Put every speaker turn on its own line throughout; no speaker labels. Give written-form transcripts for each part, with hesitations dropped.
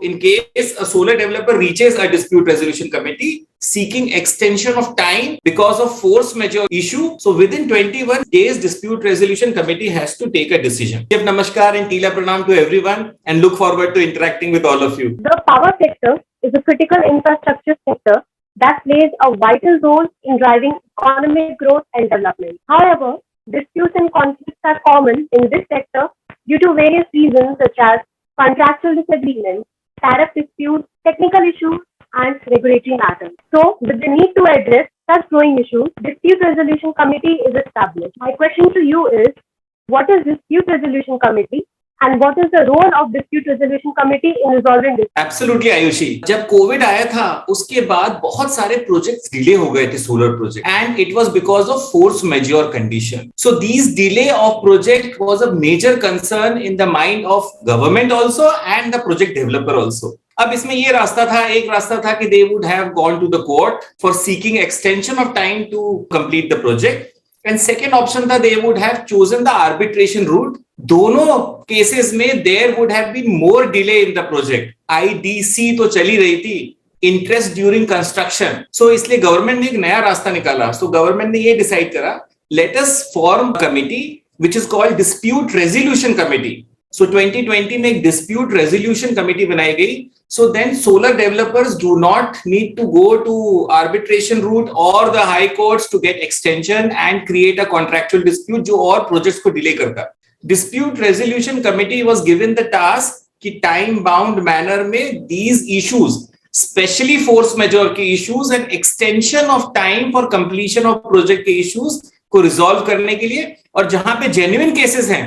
in case a solar developer reaches a dispute resolution committee seeking extension of time because of force majeure issue, so within 21 days, dispute resolution committee has to take a decision. Give namaskar and tila pranam to everyone and look forward to interacting with all of you.
The power sector is a critical infrastructure sector that plays a vital role in driving economic growth and development. However, disputes and conflicts are common in this sector due to various reasons such as contractual disagreements, tariff disputes, technical issues, and regulatory matters. So, with the need to address such growing issues, Dispute Resolution Committee is established. My question to you is, what is Dispute Resolution Committee and what is the role of Dispute Resolution Committee in resolving disputes?
Absolutely, Ayushi. जब Covid आया था उसके बाद बहुत सारे projects delay हो गए थे, solar project, and it was because of force majeure condition. So these delay of project was a major concern in the mind of government also and the project developer also. अब इसमें ये रास्ता था, एक रास्ता था कि they would have gone to the court for seeking extension of time to complete the project, and second option था they would have chosen the arbitration root. दोनों केसेस में there would have been more delay in the project. IDC तो चली रही थी, interest during construction. सो इसलिए government ने एक नया रास्ता निकाला. सो गवर्नमेंट ने ये डिसाइड करा, let us form committee which is called dispute resolution committee. So 2020 में एक डिस्प्यूट रेजोल्यूशन कमिटी बनाई गई. So then solar developers do not need to go to arbitration route or the high courts to get extension and create a contractual dispute जो और projects को delay करता. Dispute resolution committee was given the task कि time bound manner में these issues, especially force majeure के issues and extension of time for completion of project के issues को resolve करने के लिए, और जहां पे genuine cases हैं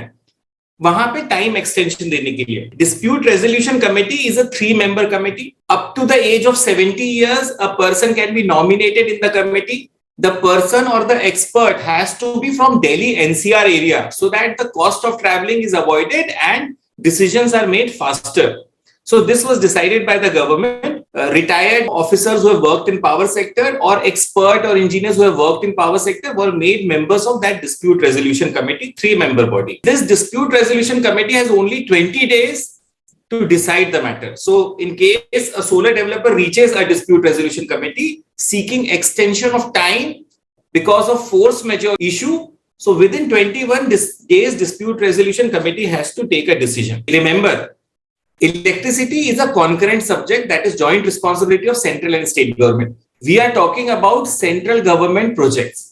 वहां पे टाइम एक्सटेंशन देने के लिए. Dispute resolution committee is a 3-member committee. Up to the age of 70 years a person can be nominated in the committee. The person और the expert has to be from Delhi NCR area so that the cost of travelling is avoided and decisions are made faster. So this was decided by the government. Retired officers who have worked in power sector or expert or engineers who have worked in power sector were made members of that dispute resolution committee, 3-member body. This dispute resolution committee has only 20 days to decide the matter. So in case a solar developer reaches a dispute resolution committee seeking extension of time because of force majeure issue, so within 21 days dispute resolution committee has to take a decision. Remember, electricity is a concurrent subject that is joint responsibility of central and state government. We are talking about central government projects.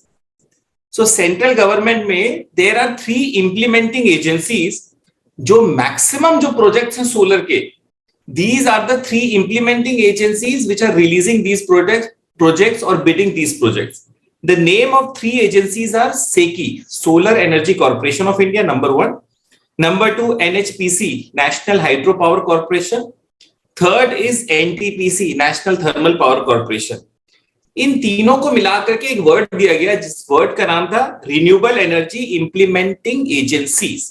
So central government में there are 3 implementing agencies जो maximum जो projects हैं solar के. These are the 3 implementing agencies which are releasing these projects or bidding these projects. The name of 3 agencies are SECI, Solar Energy Corporation of India, number 1. Number 2, NHPC, National Hydropower Corporation. Third is NTPC, National Thermal Power Corporation. इन तीनों को मिलाकर के एक word दिया गया जिस word का नाम था renewable energy implementing agencies,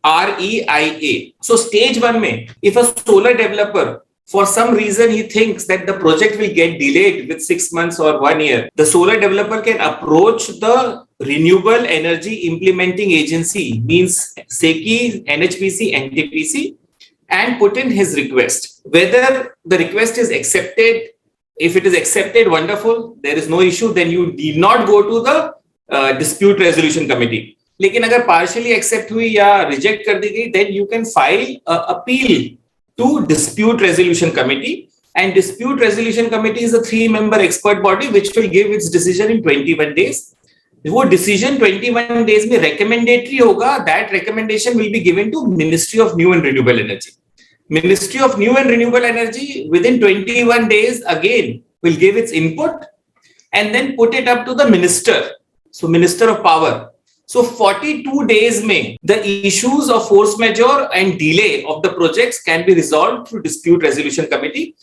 REIA. So stage 1 में if a solar developer for some reason he thinks that the project will get delayed with 6 months or 1 year, the solar developer can approach the renewable energy implementing agency, means SECI, NHPC, NTPC, and put in his request. Whether the request is accepted, if it is accepted, wonderful, there is no issue, then you need not go to the dispute resolution committee. लेकिन अगर partially accept हुई या reject कर दी गई, then you can file a appeal to dispute resolution committee, and dispute resolution committee is a 3-member expert body which will give its decision in 21 days. वो decision 21 days में recommendatory होगा. That recommendation will be given to Ministry of New and Renewable Energy. Ministry of New and Renewable Energy within 21 days again will give its input and then put it up to the minister. So Minister of Power. So 42 days में the issues of force majeure and delay of the projects can be resolved through dispute resolution committee.